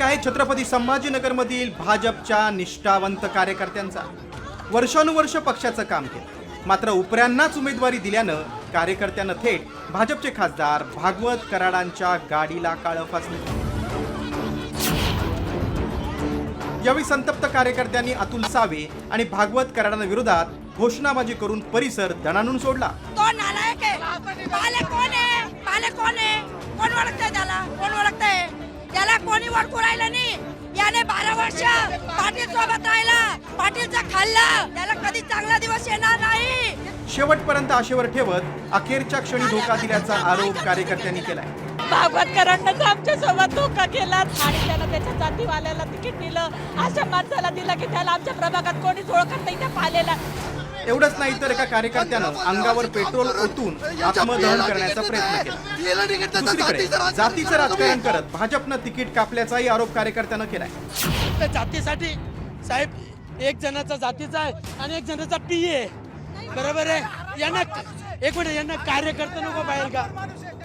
आहे छत्रपती संभाजीनगरमधील भाजपच्या निष्ठावंत कार्यकर्त्यांचा। वर्षानुवर्ष पक्षाचं काम केलं, मात्र उपऱ्यांनाच उमेदवारी दिल्यानं कार्यकर्त्यांना थेट भाजपचे खासदार भागवत कराडांच्या गाडीला काळं फासलं। यावेळी संतप्त कार्यकर्त्यांनी अतुल सावे आणि भागवत कराडांविरोधात घोषणाबाजी करून परिसर दणाणून सोडला। तो नालायक आहे, पाले कोण आहे, पाले कोण आहे, कोण ओळखतंय त्याला, कोण ओळखतंय त्याला, कोणी ओळखू राहिलं नाही। याने 12 वर्ष पाटील सोबत राहिला, पाटीलचा खाल्ला, त्याला कधी चांगला दिवस येणार नाही। शेवटपर्यंत आशेवर ठेवत अखेरच्या क्षणी धोका दिल्याचा आरोप कार्यकर्त्यांनी केलाय। भागवत कराडांनी आमच्या सोबत धोका केला आणि त्यानं त्याच्या जातीवाल्याला तिकीट दिलं, अशा माणसाला दिलं की त्याला आमच्या प्रभागात कोणीच ओळखत नाही त्या पालेला। एवढंच नाही तर एका कार्यकर्त्यानं अंगावर पेट्रोल ओतून आत्मदहन करण्याचा प्रयत्न केला। दुसरीकडे जातीचं राजकारण करत भाजपनं तिकीट कापल्याचाही आरोप कार्यकर्त्यानं केलाय। जातीसाठी साहेब एक जणाचा जातीचा आहे आणि एक जणाचा पी आहे, बरोबर आहे। यांना एक मिनिट, यांना कार्यकर्ते नको पाहिजे का?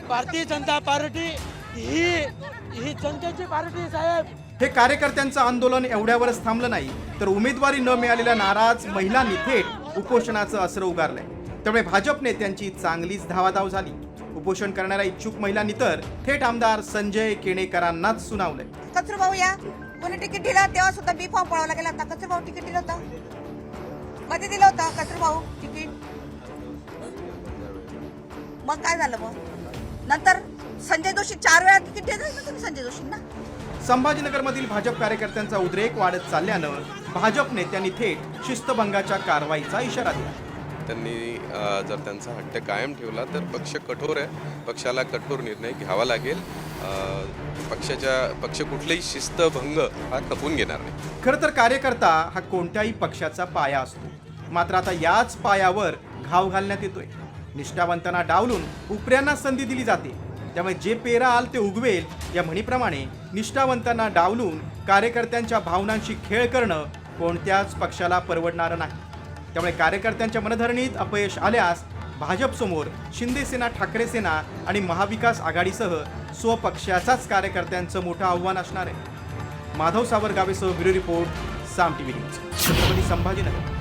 भारतीय जनता पार्टी ही जनतेची पार्टी साहेब। हे कार्यकर्त्यांचं आंदोलन एवढ्यावरच थांबलं नाही, तर उमेदवारी न मिळालेल्या नाराज महिलांनी थेट उपोषणाचं अस्त्र उगारलंय। त्यामुळे भाजप नेत्यांची चांगलीच धावाधाव झाली। उपोषण करणाऱ्या इच्छुक महिलांनी तर थेट आमदार संजय केणेकरांनाच सुनावलंय। कचरू भाऊ या कोणी तिकीट दिलं तेव्हा सुद्धा बी फॉर्म पळावला गेला होता। कचरू भाऊ तिकीट दिलं होतं, मध्ये दिलं होतं कचरू भाऊ तिकीट, मग काय झालं? मग नंतर संजय जोशी 4 वेळा तिकीट देत ना तुम्ही संजय जोशींना। संभाजीनगरमधील भाजप कार्यकर्त्यांचा उद्रेक वाढत चालल्यानं भाजप नेत्यांनी थेट शिस्तभंगाच्या कारवाईचा इशारा दिला। त्यांनी जर त्यांचा हट्ट कायम ठेवला तर पक्ष कठोर आहे, पक्षाला कठोर निर्णय घ्यावा लागेल। पक्ष कुठलेही शिस्तभंग हा खपून घेणार नाही। खरं तर कार्यकर्ता हा कोणत्याही पक्षाचा पाया असतो, मात्र आता याच पायावर घाव घालण्यात येतोय। निष्ठावंतांना डावलून उपऱ्यांना संधी दिली जाते, त्यामुळे जे पेराल ते उगवेल या म्हणीप्रमाणे निष्ठावंतांना डावलून कार्यकर्त्यांच्या भावनांशी खेळ करणं कोणत्याच पक्षाला परवडणारं नाही। त्यामुळे कार्यकर्त्यांच्या मनधरणीत अपयश आल्यास भाजपसमोर शिंदे सेना, ठाकरे सेना आणि महाविकास आघाडीसह स्वपक्षाचाच कार्यकर्त्यांचं मोठं आव्हान असणार आहे। माधव सावरगावेसह ब्युरो रिपोर्ट, साम टीव्ही न्यूज, छत्रपती संभाजीनगर।